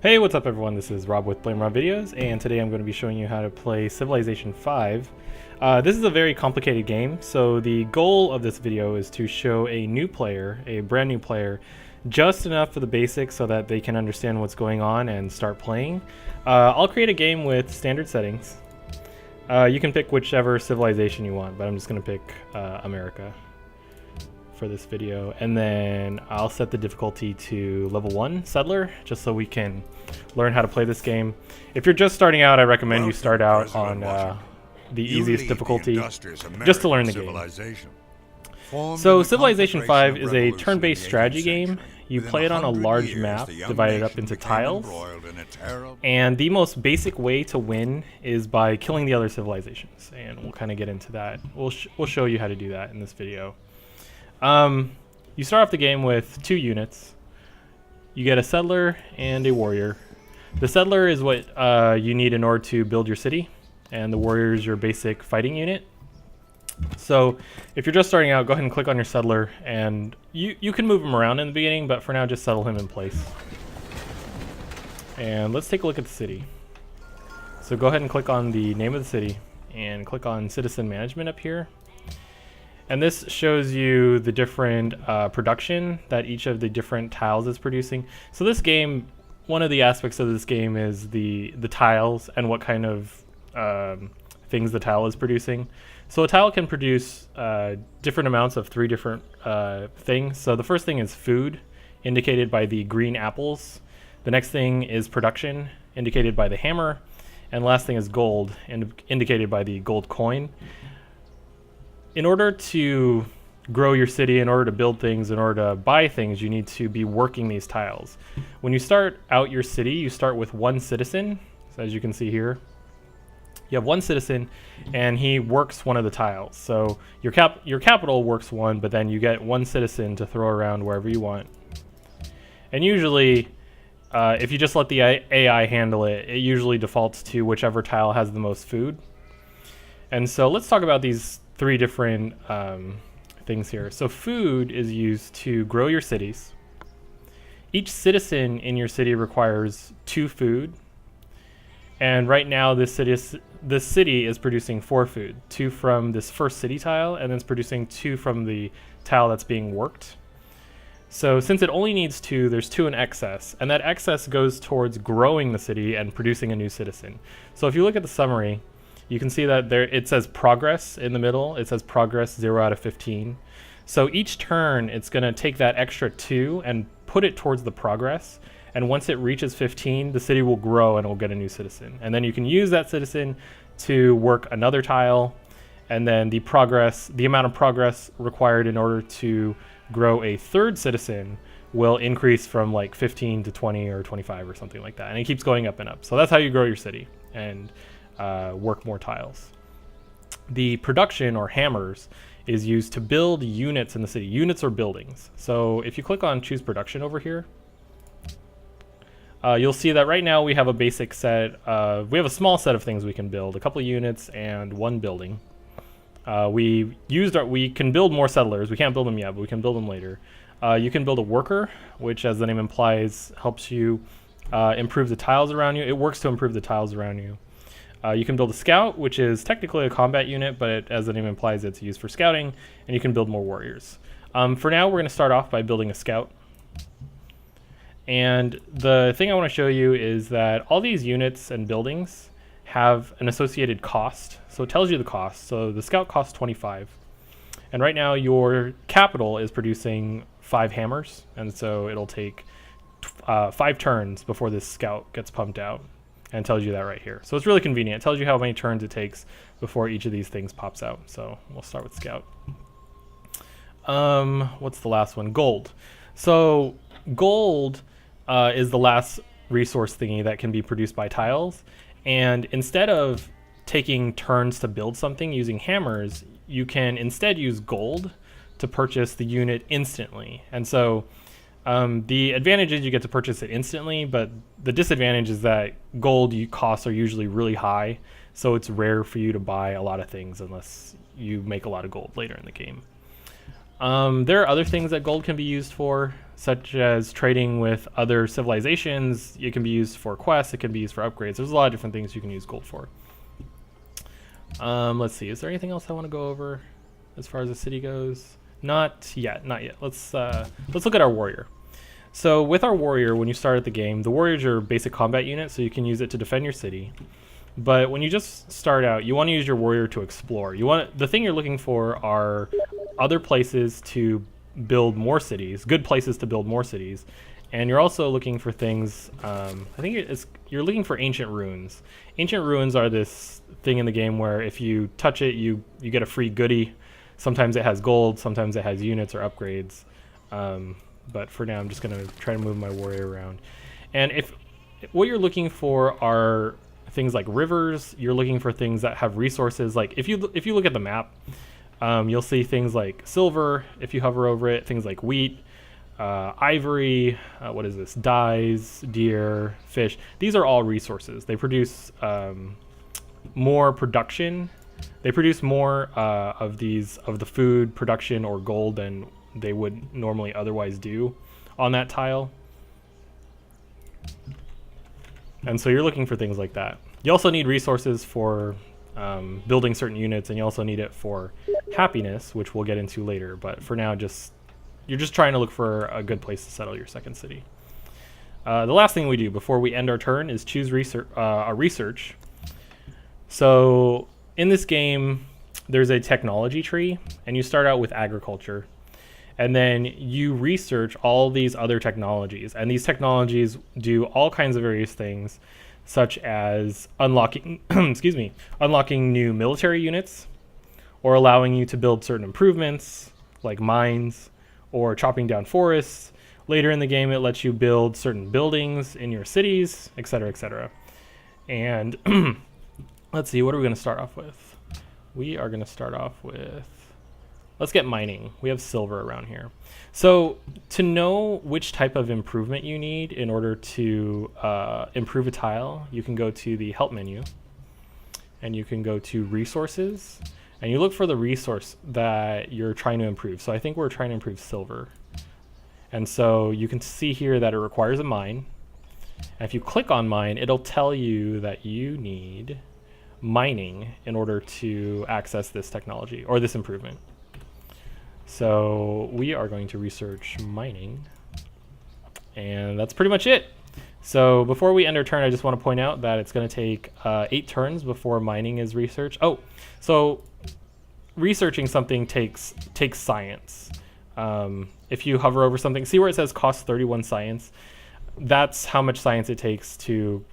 Hey, what's up everyone? This is Rob with Blame Rob Videos, and today I'm going to be showing you how to play Civilization 5. This is a very complicated game, so the goal of this video is to show a new player, a brand new player, just enough for the basics so that they can understand what's going on and start playing. I'll create a game with standard settings. You can pick whichever civilization you want, but I'm just going to pick America for this video, and then I'll set the difficulty to level 1 settler just so we can learn how to play this game. If you're just starting out, I recommend you start out on the easiest difficulty just to learn the game. So Civilization 5 is a turn-based strategy game. You play it on a large map divided up into tiles, and the most basic way to win is by killing the other civilizations, and we'll kind of get into that. We'll show you how to do that in this video. You start off the game with 2 units. You get a settler and a warrior. The settler is what you need in order to build your city, and the warrior is your basic fighting unit. So if you're just starting out, go ahead and click on your settler, and you can move him around in the beginning, but for now just settle him in place. And let's take a look at the city. So go ahead and click on the name of the city and click on citizen management up here. And this shows you the different production that each of the different tiles is producing. So this game, one of the aspects of this game is the tiles and what kind of things the tile is producing. So a tile can produce different amounts of 3 different things. So the first thing is food, indicated by the green apples. The next thing is production, indicated by the hammer. And last thing is gold, indicated by the gold coin. In order to grow your city, in order to build things, in order to buy things, you need to be working these tiles. When you start out your city, you start with 1 citizen. So as you can see here, you have 1 citizen, and he works one of the tiles. So your capital works 1, but then you get 1 citizen to throw around wherever you want. And usually, if you just let the AI handle it, it usually defaults to whichever tile has the most food. And so let's talk about these 3 different things here. So food is used to grow your cities. Each citizen in your city requires 2 food. And right now this city is producing 4 food. 2 from this first city tile, and then it's producing 2 from the tile that's being worked. So since it only needs 2, there's 2 in excess. And that excess goes towards growing the city and producing a new citizen. So if you look at the summary, you can see that there it says progress in the middle. It says progress 0 out of 15. So each turn it's going to take that extra 2 and put it towards the progress. And once it reaches 15, the city will grow and it will get a new citizen. And then you can use that citizen to work another tile. And then the amount of progress required in order to grow a 3rd citizen will increase from like 15 to 20 or 25 or something like that. And it keeps going up and up. So that's how you grow your city and work more tiles. The production, or hammers, is used to build units in the city. Units or buildings. So if you click on choose production over here, you'll see that right now we have a basic set. We have a small set of things we can build, a couple of units and 1 building. We can build more settlers. We can't build them yet, but we can build them later. You can build a worker, which, as the name implies, helps you improve the tiles around you. It works to improve the tiles around you. You can build a scout, which is technically a combat unit, but as the name implies, it's used for scouting, and you can build more warriors. For now, we're going to start off by building a scout. And the thing I want to show you is that all these units and buildings have an associated cost. So it tells you the cost. So the scout costs 25. And right now, your capital is producing 5 hammers, and so it'll take 5 turns before this scout gets pumped out. And tells you that right here. So it's really convenient. It tells you how many turns it takes before each of these things pops out. So we'll start with scout. What's the last one? Gold. So gold is the last resource thingy that can be produced by tiles. And instead of taking turns to build something using hammers, you can instead use gold to purchase the unit instantly. And so the advantage is you get to purchase it instantly, but the disadvantage is that gold costs are usually really high, so it's rare for you to buy a lot of things unless you make a lot of gold later in the game. There are other things that gold can be used for. such as trading with other civilizations. It can be used for quests, it can be used for upgrades. There's a lot of different things you can use gold for. Let's see, is there anything else I want to go over as far as the city goes? Not yet. Let's look at our warrior. So with our warrior, when you start at the game, the warrior is your basic combat unit, so you can use it to defend your city. But when you just start out, you want to use your warrior to explore. The thing you're looking for are other places to build more cities, good places to build more cities. And you're also looking for things, I think you're looking for ancient ruins. Ancient ruins are this thing in the game where if you touch it, you get a free goodie. Sometimes it has gold, sometimes it has units or upgrades. But for now, I'm just gonna try to move my warrior around. And if what you're looking for are things like rivers, you're looking for things that have resources. Like if you look at the map, you'll see things like silver if you hover over it, things like wheat, ivory, what is this? Dyes, deer, fish. These are all resources. They produce more production. They produce more of the food production or gold than they would normally otherwise do on that tile. And so you're looking for things like that. You also need resources for building certain units, and you also need it for happiness, which we'll get into later. But for now, you're just trying to look for a good place to settle your second city. The last thing we do before we end our turn is choose a research. So in this game, there's a technology tree, and you start out with agriculture. And then you research all these other technologies, and these technologies do all kinds of various things, such as unlocking, unlocking new military units, or allowing you to build certain improvements, like mines, or chopping down forests. Later in the game, it lets you build certain buildings in your cities, etc., etc. And let's see, what are we going to start off with? We are going to start off with, let's get mining. We have silver around here. So to know which type of improvement you need in order to improve a tile, you can go to the help menu, and you can go to resources, and you look for the resource that you're trying to improve. So I think we're trying to improve silver. And so you can see here that it requires a mine. And if you click on mine, it'll tell you that you need mining in order to access this technology or this improvement. So we are going to research mining, and that's pretty much it. So before we end our turn, I just want to point out that it's going to take 8 turns before mining is researched. Oh, so researching something takes science. If you hover over something, see where it says cost 31 science? That's how much science it takes to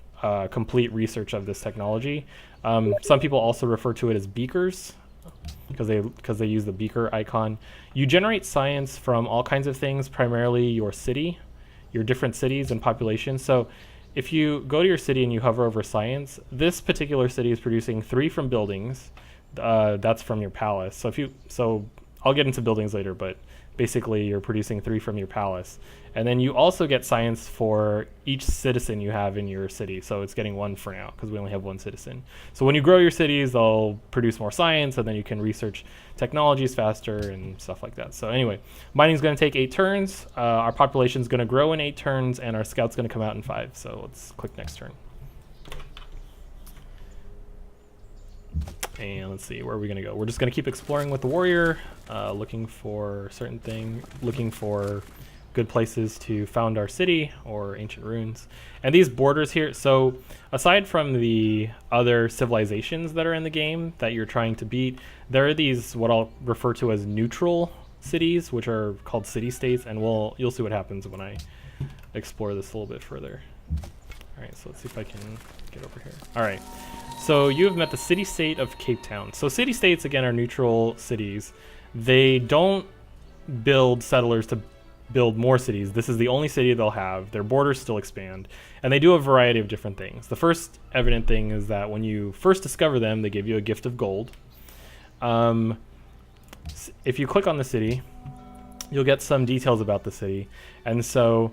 complete research of this technology. Some people also refer to it as beakers, because they use the beaker icon. You generate science from all kinds of things, primarily your city, your different cities and populations. So if you go to your city and you hover over science, this particular city is producing 3 from buildings. That's from your palace. So I'll get into buildings later, but basically you're producing 3 from your palace. And then you also get science for each citizen you have in your city. So it's getting 1 for now because we only have 1 citizen. So when you grow your cities, they'll produce more science, and then you can research technologies faster and stuff like that. So anyway, mining's going to take 8 turns. Our population's going to grow in 8 turns, and our scout's going to come out in 5. So let's click next turn. And let's see, where are we going to go? We're just going to keep exploring with the warrior, looking for certain things, looking for good places to found our city or ancient ruins. And these borders here, so aside from the other civilizations that are in the game that you're trying to beat, there are these what I'll refer to as neutral cities, which are called city-states, and you'll see what happens when I explore this a little bit further. All right, so let's see if I can get over here. All right, so you have met the city-state of Cape Town. So city-states, again, are neutral cities. They don't build settlers to build more cities. This is the only city they'll have. Their borders still expand, and they do a variety of different things. The first evident thing is that when you first discover them, they give you a gift of gold. If you click on the city, you'll get some details about the city, and so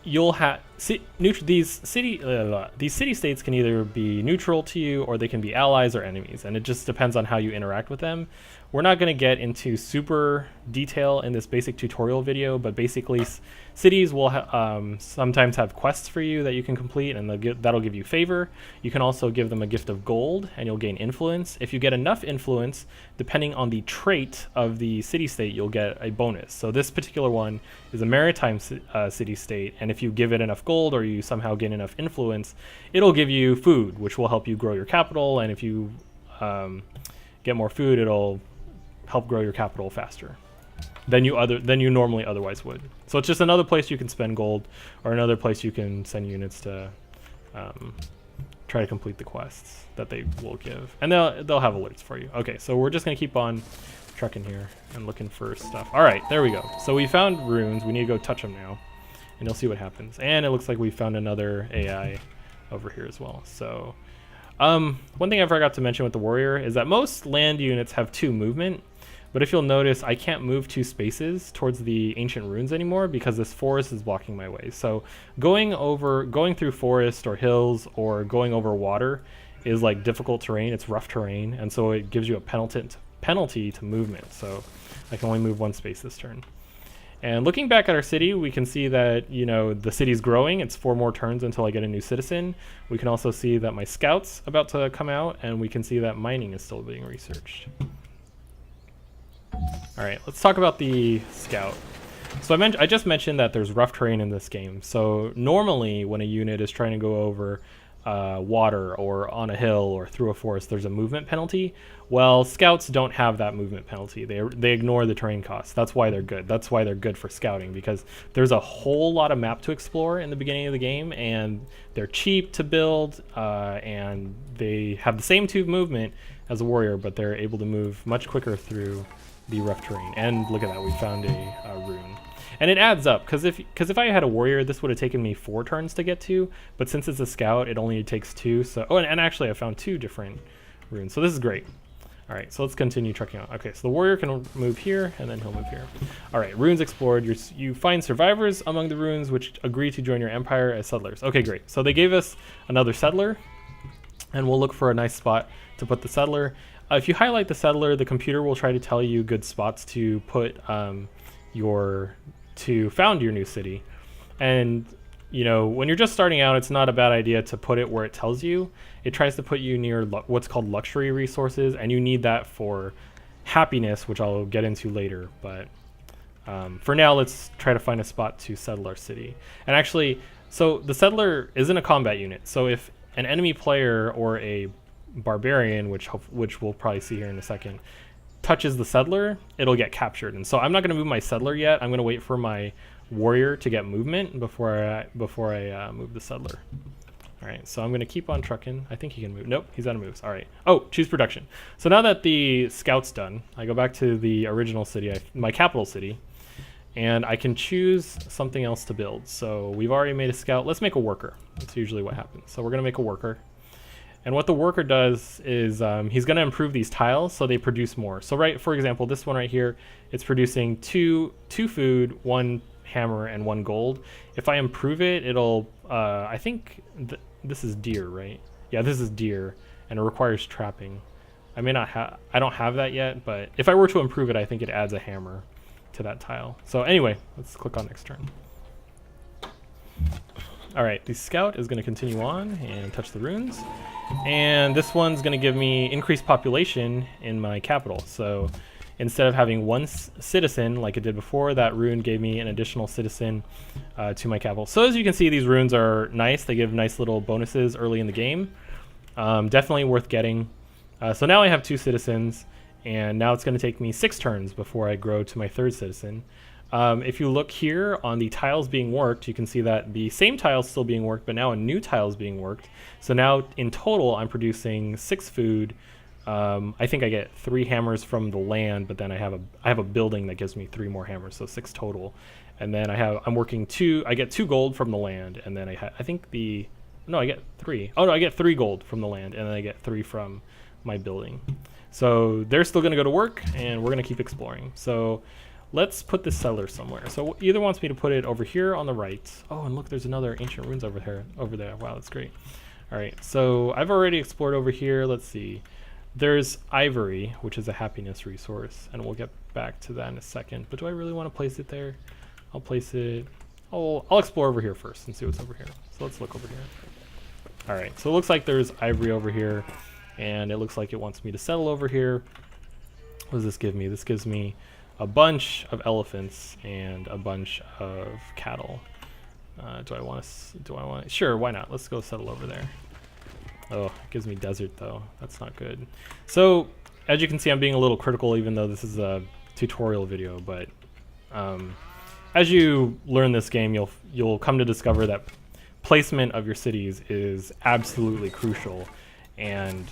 you'll have these city states can either be neutral to you or they can be allies or enemies, and it just depends on how you interact with them. We're not going to get into super detail in this basic tutorial video, but basically cities will sometimes have quests for you that you can complete, and that'll give you favor. You can also give them a gift of gold, and you'll gain influence. If you get enough influence, depending on the trait of the city-state, you'll get a bonus. So this particular one is a maritime city-state, and if you give it enough gold or you somehow gain enough influence, it'll give you food, which will help you grow your capital, and if you get more food, it'll help grow your capital faster than you normally otherwise would. So it's just another place you can spend gold, or another place you can send units to try to complete the quests that they will give, and they'll have alerts for you. Okay, so we're just gonna keep on trucking here and looking for stuff. All right, there we go. So we found runes. We need to go touch them now, and you'll see what happens. And it looks like we found another AI over here as well. So one thing I forgot to mention with the warrior is that most land units have 2 movement. But if you'll notice, I can't move 2 spaces towards the ancient ruins anymore because this forest is blocking my way. So going through forest or hills or going over water is like difficult terrain. It's rough terrain, and so it gives you a penalty to movement. So I can only move 1 space this turn. And looking back at our city, we can see that, you know, the city's growing. It's 4 more turns until I get a new citizen. We can also see that my scout's about to come out, and we can see that mining is still being researched. All right, let's talk about the scout. So I just mentioned that there's rough terrain in this game. So normally when a unit is trying to go over water or on a hill or through a forest, there's a movement penalty. Well, scouts don't have that movement penalty. They ignore the terrain costs. That's why they're good. That's why they're good for scouting, because there's a whole lot of map to explore in the beginning of the game, and they're cheap to build, and they have the same 2 movement as a warrior, but they're able to move much quicker through the rough terrain. And look at that, we found a rune, and it adds up, because if I had a warrior, this would have taken me 4 turns to get to, but since it's a scout, it only takes 2. So and actually I found 2 different runes, so this is great. All right, so let's continue trucking on. Okay, so the warrior can move here, and then he'll move here. All right, runes explored. You find survivors among the runes which agree to join your empire as settlers. Okay, great. So they gave us another settler, and we'll look for a nice spot to put the settler. If you highlight the settler, the computer will try to tell you good spots to put to found your new city. And you know, when you're just starting out, it's not a bad idea to put it where it tells you. It tries to put you near what's called luxury resources, and you need that for happiness, which I'll get into later. But for now, let's try to find a spot to settle our city. And actually, so the settler isn't a combat unit. So if an enemy player or a barbarian, which we'll probably see here in a second, touches the settler, it'll get captured. And so I'm not going to move my settler yet. I'm going to wait for my warrior to get movement before I move the settler. All right, so I'm going to keep on trucking. I think he can move. Nope, he's out of moves. All right. Oh, choose production. So now that the scout's done, I go back to the original city, my capital city, and I can choose something else to build. So we've already made a scout. Let's make a worker. That's usually what happens. So we're going to make a worker. And what the worker does is he's going to improve these tiles so they produce more. So for example, this one right here, it's producing two food, 1 hammer, and 1 gold. If I improve it, it'll, I think this is deer, right? Yeah, this is deer, and it requires trapping. I don't have that yet, but if I were to improve it, I think it adds a hammer to that tile. So anyway, let's click on next turn. All right, the scout is going to continue on and touch the runes. And this one's going to give me increased population in my capital. So instead of having 1 citizen like it did before, that rune gave me an additional citizen to my capital. So as you can see, these runes are nice. They give nice little bonuses early in the game. Definitely worth getting. So now I have 2 citizens, and now it's going to take me 6 turns before I grow to my 3rd citizen. If you look here on the tiles being worked, you can see that the same tile is still being worked, but now a new tile is being worked. So now in total, I'm producing 6 food. I think I get 3 hammers from the land, but then I have a building that gives me 3 more hammers, so 6 total. And then I'm working 2. I get 2 gold from the land, and then I get 3. Oh no, I get 3 gold from the land, and then I get 3 from my building. So they're still going to go to work, and we're going to keep exploring. So let's put this settler somewhere. So either wants me to put it over here on the right. Oh, and look, there's another ancient ruins over there. Wow, that's great. All right, so I've already explored over here. Let's see. There's ivory, which is a happiness resource, and we'll get back to that in a second. But do I really want to place it there? I'll place it. I'll explore over here first and see what's over here. So let's look over here. All right, so it looks like there's ivory over here, and it looks like it wants me to settle over here. What does this give me? This gives me a bunch of elephants and a bunch of cattle. Do I want to? Sure, why not? Let's go settle over there. Oh, it gives me desert though. That's not good. So as you can see, I'm being a little critical, even though this is a tutorial video. But as you learn this game, you'll come to discover that placement of your cities is absolutely crucial, and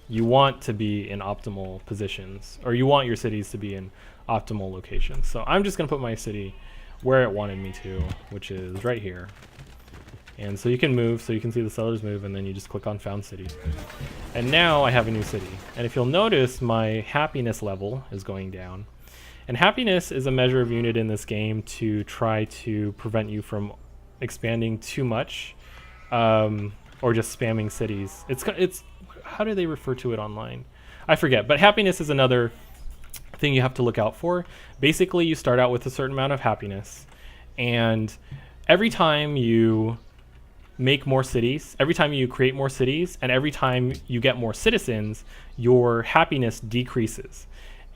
you want to be in optimal positions, or you want your cities to be in optimal locations. So I'm just going to put my city where it wanted me to, which is right here. And so you can move, so you can see the settlers move, and then you just click on Found City. And now I have a new city. And if you'll notice, my happiness level is going down. And happiness is a measure of unit in this game to try to prevent you from expanding too much, or just spamming cities. It's how do they refer to it online? I forget, but happiness is another thing you have to look out for. Basically, you start out with a certain amount of happiness, and every time you make more cities, every time you create more cities, and every time you get more citizens, your happiness decreases.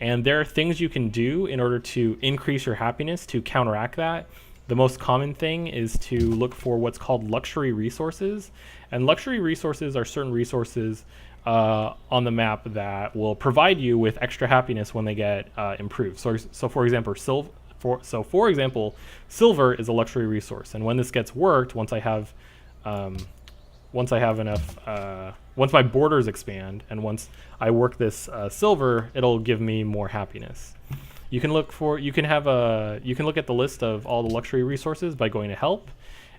And there are things you can do in order to increase your happiness to counteract that. The most common thing is to look for what's called luxury resources. And luxury resources are certain resources on the map that will provide you with extra happiness when they get improved. So for example, silver is a luxury resource. And when this gets worked, once I have enough, once my borders expand, and once I work this silver, it'll give me more happiness. You can look at the list of all the luxury resources by going to help,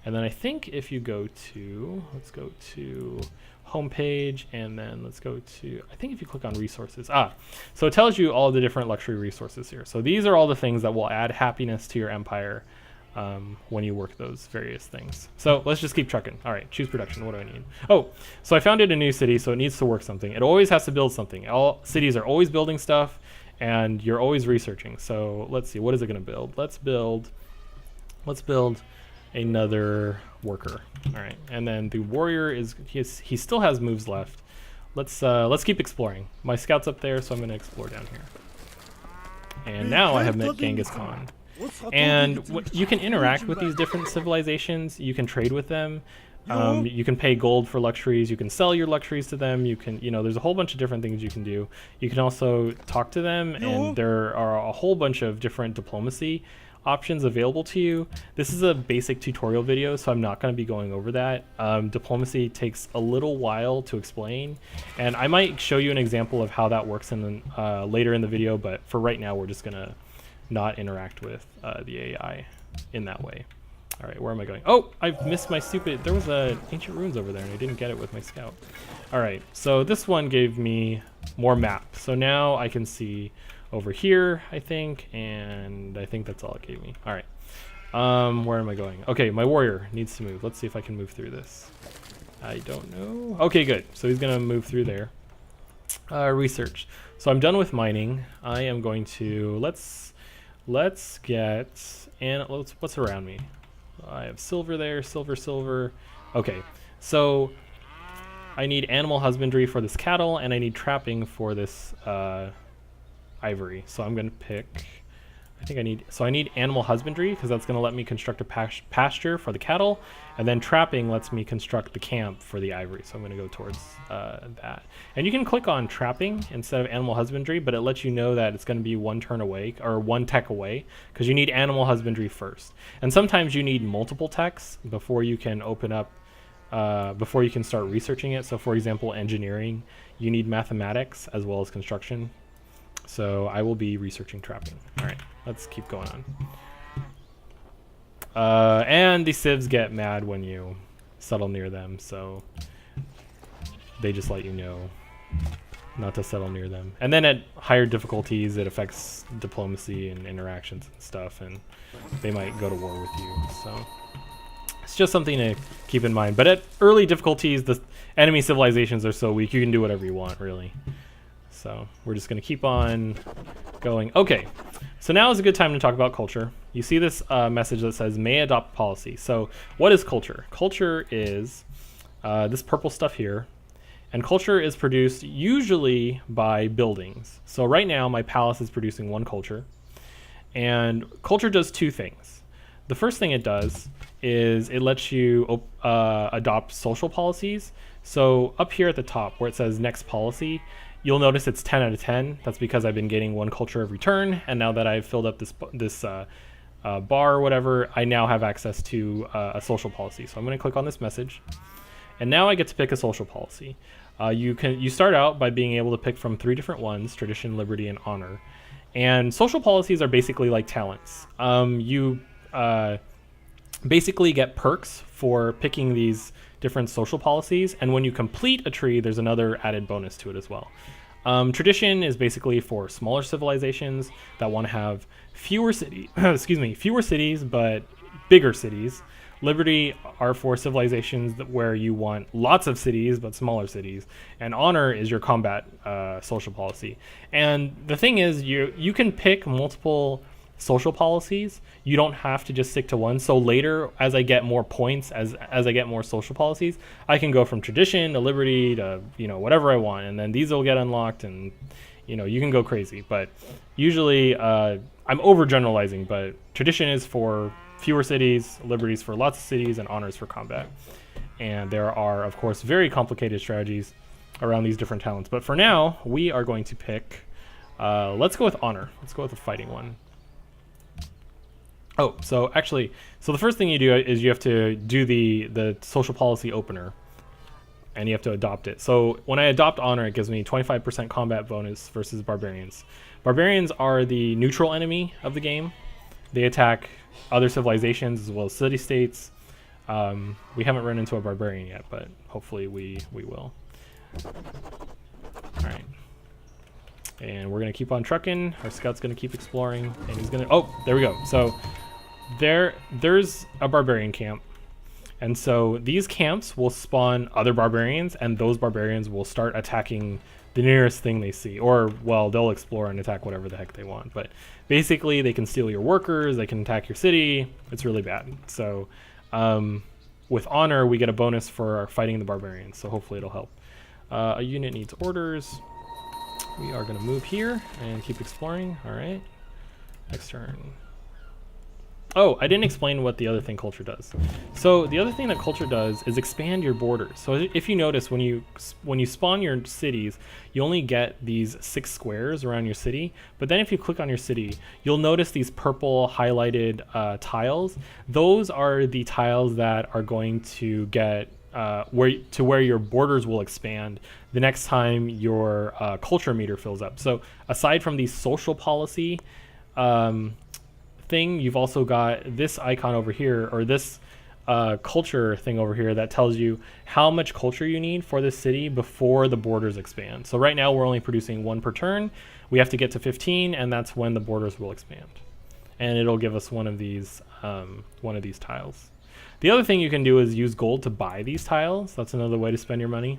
and then I think if you go to, let's go to homepage, and then let's go to, I think if you click on resources, so it tells you all the different luxury resources here. So these are all the things that will add happiness to your empire when you work those various things. So let's just keep trucking. All right, choose production. What do I need? Oh, so I founded a new city, so it needs to work something. It always has to build something. All cities are always building stuff, and you're always researching. So let's see, what is it going to build? Let's build another worker. All right, and then the warrior he still has moves left. Let's keep exploring. My scout's up there, so I'm going to explore down here. And now I have met Genghis Khan. And you can interact with these different civilizations. You can trade with them. You can pay gold for luxuries. You can sell your luxuries to them. You can, there's a whole bunch of different things you can do. You can also talk to them, and there are a whole bunch of different diplomacy options available to you. This is a basic tutorial video, so I'm not going to be going over that. Diplomacy takes a little while to explain, and I might show you an example of how that works later in the video, but for right now, we're just going to not interact with the AI in that way. All right, where am I going? Oh, I've missed my there was a ancient ruins over there and I didn't get it with my scout. All right, so this one gave me more map. So now I can see over here, I think, and I think that's all it gave me. All right, where am I going? Okay, my warrior needs to move. Let's see if I can move through this. I don't know. Okay, good. So he's gonna move through there. Research. So I'm done with mining. I am going to, let's get, and what's around me? I have silver there, silver. Okay, so I need animal husbandry for this cattle, and I need trapping for this ivory. So I'm gonna pick, I need animal husbandry because that's gonna let me construct a pasture for the cattle, and then trapping lets me construct the camp for the ivory. So I'm gonna go towards that. And you can click on trapping instead of animal husbandry, but it lets you know that it's gonna be one turn away, or one tech away, because you need animal husbandry first. And sometimes you need multiple techs before you can open up, before you can start researching it. So for example, engineering, you need mathematics as well as construction. So I will be researching trapping. All right, let's keep going on. And the civs get mad when you settle near them, so they just let you know not to settle near them. And then at higher difficulties, it affects diplomacy and interactions and stuff, and they might go to war with you. So it's just something to keep in mind. But at early difficulties, the enemy civilizations are so weak, you can do whatever you want, really. So we're just going to keep on going. Okay, so now is a good time to talk about culture. You see this message that says may adopt policy. So what is culture? Culture is this purple stuff here. And culture is produced usually by buildings. So right now my palace is producing one culture. And culture does two things. The first thing it does is it lets you adopt social policies. So up here at the top where it says next policy, you'll notice it's 10 out of 10. That's because I've been getting one culture every turn. And now that I've filled up this bar or whatever, I now have access to a social policy. So I'm going to click on this message. And now I get to pick a social policy. You start out by being able to pick from 3 different ones: tradition, liberty, and honor. And social policies are basically like talents. You basically get perks for picking these different social policies, and when you complete a tree, there's another added bonus to it as well. Tradition is basically for smaller civilizations that want to have fewer cities but bigger cities. Liberty are for civilizations where you want lots of cities but smaller cities, and honor is your combat social policy. And the thing is, you can pick multiple social policies. You don't have to just stick to one. So later, as I get more points, as I get more social policies, I can go from tradition to liberty to whatever I want, and then these will get unlocked, and you can go crazy. But usually, I'm overgeneralizing, but tradition is for fewer cities, liberties for lots of cities, and honors for combat. And there are, of course, very complicated strategies around these different talents. But for now, we are going to pick, let's go with honor. Let's go with the fighting one. Oh, so the first thing you do is you have to do the social policy opener, and you have to adopt it. So when I adopt honor, it gives me 25% combat bonus versus barbarians. Barbarians are the neutral enemy of the game. They attack other civilizations as well as city-states. We haven't run into a barbarian yet, but hopefully we will. All right. And we're going to keep on trucking. Our scout's going to keep exploring, and he's going to... Oh, there we go. So there's a barbarian camp. And so these camps will spawn other barbarians, and those barbarians will start attacking the nearest thing they see. Or, well, they'll explore and attack whatever the heck they want. But basically, they can steal your workers, they can attack your city. It's really bad. So with honor, we get a bonus for fighting the barbarians. So hopefully it'll help. A unit needs orders. We are going to move here and keep exploring. All right. Next turn. Oh, I didn't explain what the other thing culture does. So the other thing that culture does is expand your borders. So if you notice, when you spawn your cities, you only get these 6 squares around your city. But then if you click on your city, you'll notice these purple highlighted tiles. Those are the tiles that are going to get where your borders will expand the next time your culture meter fills up. So aside from the social policy thing, you've also got this icon over here, or this culture thing over here, that tells you how much culture you need for this city before the borders expand. So right now we're only producing 1 per turn. We have to get to 15, and that's when the borders will expand. And it'll give us one of these tiles. The other thing you can do is use gold to buy these tiles. That's another way to spend your money.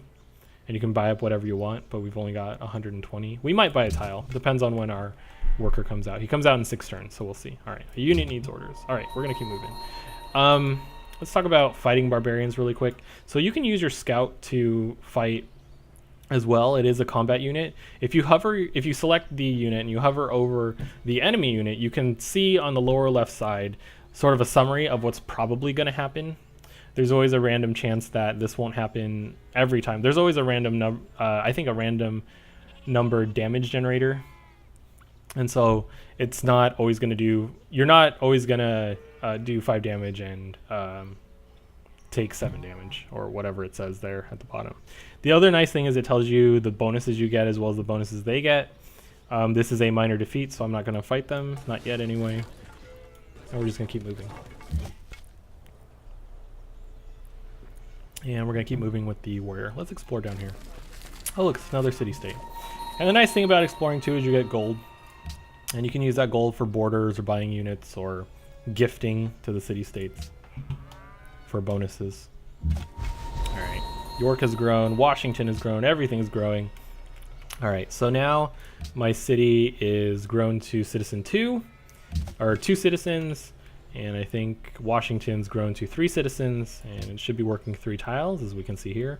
And you can buy up whatever you want, but we've only got 120. We might buy a tile. Depends on when our worker comes out. He comes out in 6 turns, so we'll see. All right, a unit needs orders. All right, we're gonna keep moving. Let's talk about fighting barbarians really quick. So you can use your scout to fight as well. It is a combat unit. If you select the unit and you hover over the enemy unit, you can see on the lower left side sort of a summary of what's probably going to happen. There's always a random chance that this won't happen every time. There's always a random number damage generator. And so it's not always going to do, you're not always going to do 5 damage and take 7 damage or whatever it says there at the bottom. The other nice thing is it tells you the bonuses you get as well as the bonuses they get. This is a minor defeat, so I'm not going to fight them, not yet anyway. And we're just going to keep moving. And we're going to keep moving with the warrior. Let's explore down here. Oh look, it's another city-state. And the nice thing about exploring too is you get gold. And you can use that gold for borders or buying units or gifting to the city-states for bonuses. Alright, York has grown, Washington has grown, everything's growing. Alright, so now my city is grown to citizen 2, or 2 citizens, and I think Washington's grown to 3 citizens, and it should be working 3 tiles, as we can see here.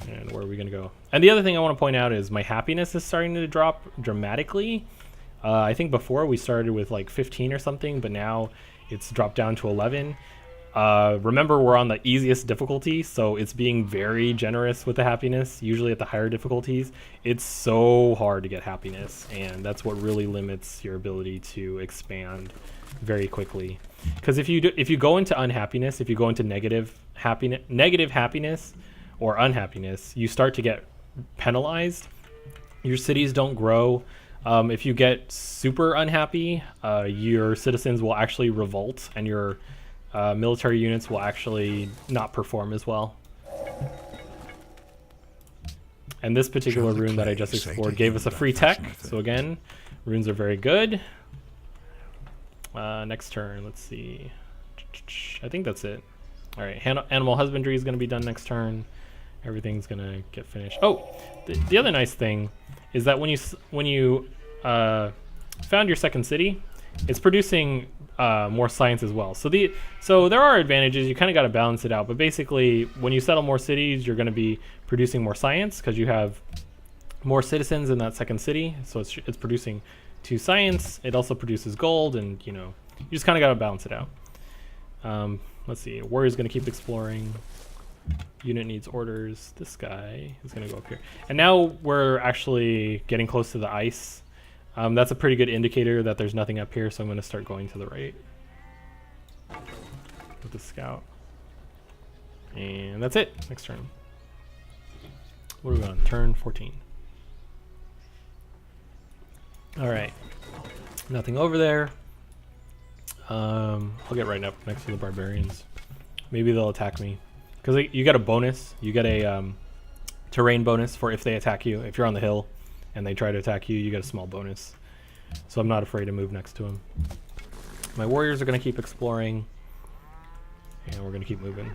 And where are we going to go? And the other thing I want to point out is my happiness is starting to drop dramatically. I think before we started with like 15 or something, but now it's dropped down to 11. Remember, we're on the easiest difficulty, so it's being very generous with the happiness. Usually at the higher difficulties, it's so hard to get happiness, and that's what really limits your ability to expand very quickly. Because if you go into unhappiness, if you go into negative happiness or unhappiness, you start to get penalized. Your cities don't grow. If you get super unhappy, your citizens will actually revolt, and your military units will actually not perform as well. And this particular rune that I just explored gave us a free tech. So again, runes are very good. Next turn, let's see. I think that's it. All right, animal husbandry is going to be done next turn. Everything's going to get finished. Oh, the other nice thing is that when you found your second city, it's producing more science as well. So there are advantages. You kind of got to balance it out. But basically, when you settle more cities, you're going to be producing more science because you have more citizens in that second city. So it's producing 2 science. It also produces gold, and you just kind of got to balance it out. Let's see. Warrior's going to keep exploring. Unit needs orders. This guy is going to go up here. And now we're actually getting close to the ice. That's a pretty good indicator that there's nothing up here, so I'm going to start going to the right with the scout. And that's it. Next turn. What are we on? Turn 14. Alright. Nothing over there. I'll get right up next to the barbarians. Maybe they'll attack me. Because you get a bonus. You get a terrain bonus for if they attack you. If you're on the hill and they try to attack you, you get a small bonus. So I'm not afraid to move next to them. My warriors are going to keep exploring. And we're going to keep moving.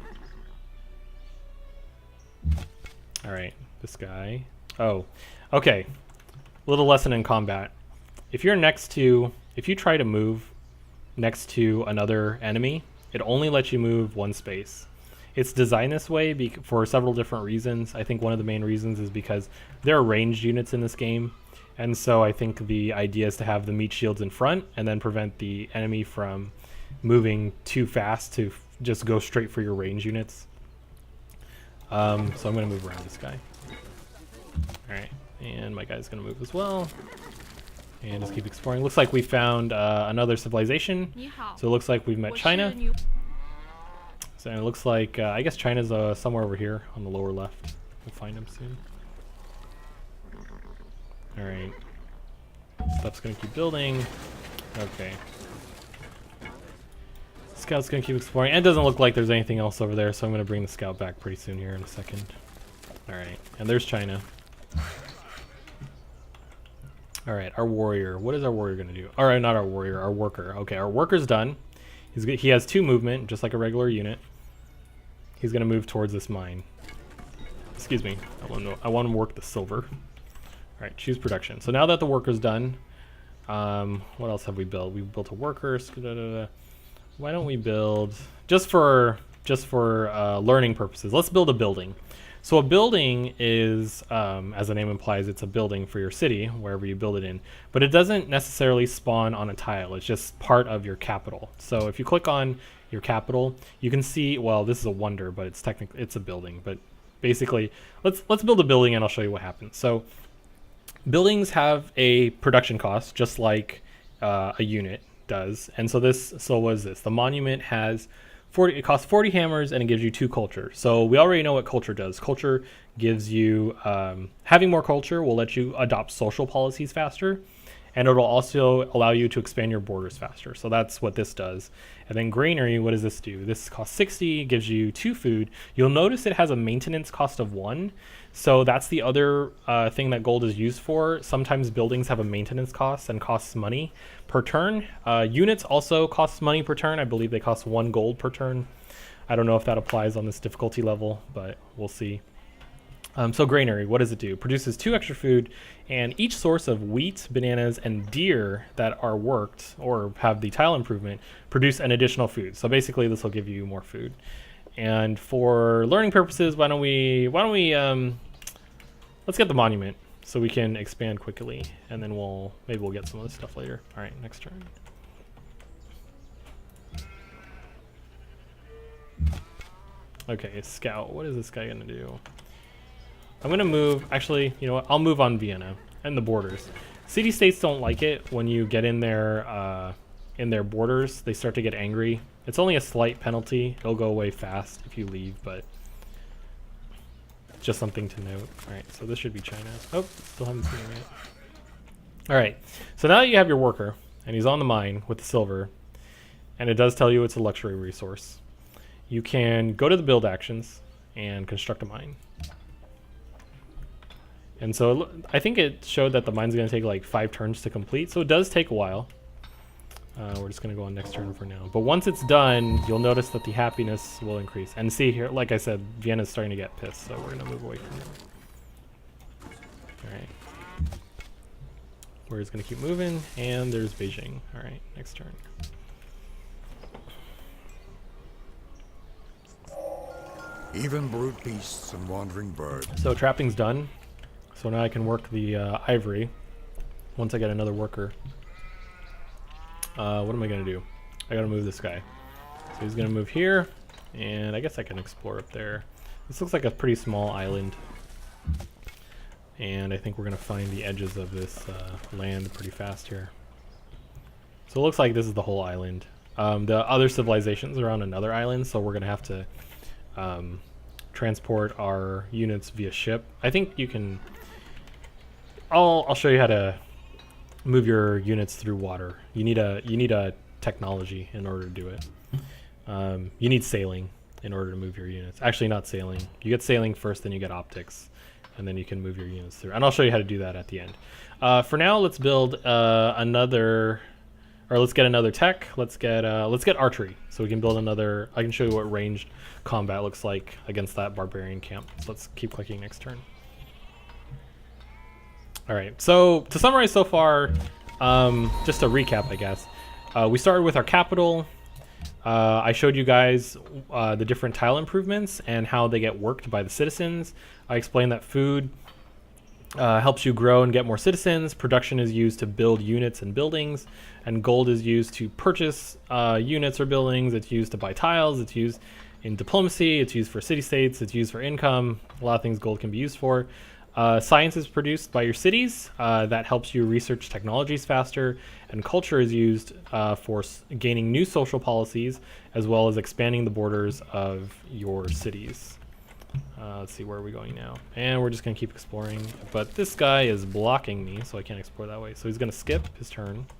Alright, this guy. Oh, okay. Little lesson in combat. If you try to move next to another enemy, it only lets you move 1 space. It's designed this way for several different reasons. I think one of the main reasons is because there are ranged units in this game. And so I think the idea is to have the meat shields in front and then prevent the enemy from moving too fast to just go straight for your range units. So I'm going to move around this guy. Alright, and my guy's going to move as well. And just keep exploring. Looks like we found another civilization. So it looks like we've met China. So it looks like, I guess China's somewhere over here on the lower left. We'll find him soon. Alright. Stuff's going to keep building. Okay. Scout's going to keep exploring. And it doesn't look like there's anything else over there, so I'm going to bring the scout back pretty soon here in a second. Alright. And there's China. Alright, our warrior. What is our warrior going to do? Alright, not our warrior, our worker. Okay, our worker's done. He has 2 movement, just like a regular unit. He's going to move towards this mine. Excuse me. I want to work the silver. Alright, choose production. So now that the worker's done, what else have we built? We built a worker. Why don't we build, just for learning purposes, let's build a building. So a building is, as the name implies, it's a building for your city, wherever you build it in. But it doesn't necessarily spawn on a tile. It's just part of your capital. So if you click on your capital, you can see, well, this is a wonder, but it's a building. But basically, let's build a building and I'll show you what happens. So buildings have a production cost, just like a unit does. And so what is this? The monument has it costs 40 hammers and it gives you 2 culture. So we already know what culture does. Culture gives you, having more culture will let you adopt social policies faster, and it'll also allow you to expand your borders faster. So that's what this does. And then granary, what does this do? This costs 60, gives you 2 food. You'll notice it has a maintenance cost of 1. So that's the other thing that gold is used for. Sometimes buildings have a maintenance cost and costs money per turn. Units also cost money per turn. I believe they cost 1 gold per turn. I don't know if that applies on this difficulty level, but we'll see. So granary, what does it do? Produces 2 extra food, and each source of wheat, bananas, and deer that are worked or have the tile improvement produce an additional food. So basically this will give you more food. And for learning purposes, why don't we let's get the monument so we can expand quickly, and then maybe we'll get some of this stuff later. All right, next turn. Okay, scout. What is this guy gonna do? I'm gonna move. Actually, you know what? I'll move on Vienna and the borders. City-states don't like it when you get in their borders. They start to get angry. It's only a slight penalty. It'll go away fast if you leave, but just something to note. All right, so this should be China. Oh, still haven't seen him yet. All right, so now that you have your worker and he's on the mine with the silver, and it does tell you it's a luxury resource, you can go to the build actions and construct a mine. And so I think it showed that the mine's going to take like 5 turns to complete, so it does take a while. We're just going to go on next turn for now. But once it's done, you'll notice that the happiness will increase. And see here, like I said, Vienna's starting to get pissed, so we're going to move away from it. All right. We're just going to keep moving, and there's Beijing. All right, next turn. Even brute beasts and wandering birds. So trapping's done. So now I can work the ivory once I get another worker. What am I going to do? I got to move this guy. So he's going to move here, and I guess I can explore up there. This looks like a pretty small island. And I think we're going to find the edges of this land pretty fast here. So it looks like this is the whole island. The other civilizations are on another island, so we're going to have to transport our units via ship. I think you can... I'll show you how to move your units through water. You need a technology in order to do it. You need sailing in order to move your units. Actually, not sailing. You get sailing first, then you get optics, and then you can move your units through. And I'll show you how to do that at the end. For now, let's build let's get another tech. Let's get archery, so we can build another. I can show you what ranged combat looks like against that barbarian camp. So let's keep clicking next turn. All right, so to summarize so far, just a recap, I guess. We started with our capital. I showed you guys the different tile improvements and how they get worked by the citizens. I explained that food helps you grow and get more citizens. Production is used to build units and buildings, and gold is used to purchase units or buildings. It's used to buy tiles. It's used in diplomacy. It's used for city-states. It's used for income. A lot of things gold can be used for. Science is produced by your cities. That helps you research technologies faster, and culture is used for gaining new social policies, as well as expanding the borders of your cities. Let's see, where are we going now? And we're just going to keep exploring, but this guy is blocking me, so I can't explore that way. So he's going to skip his turn.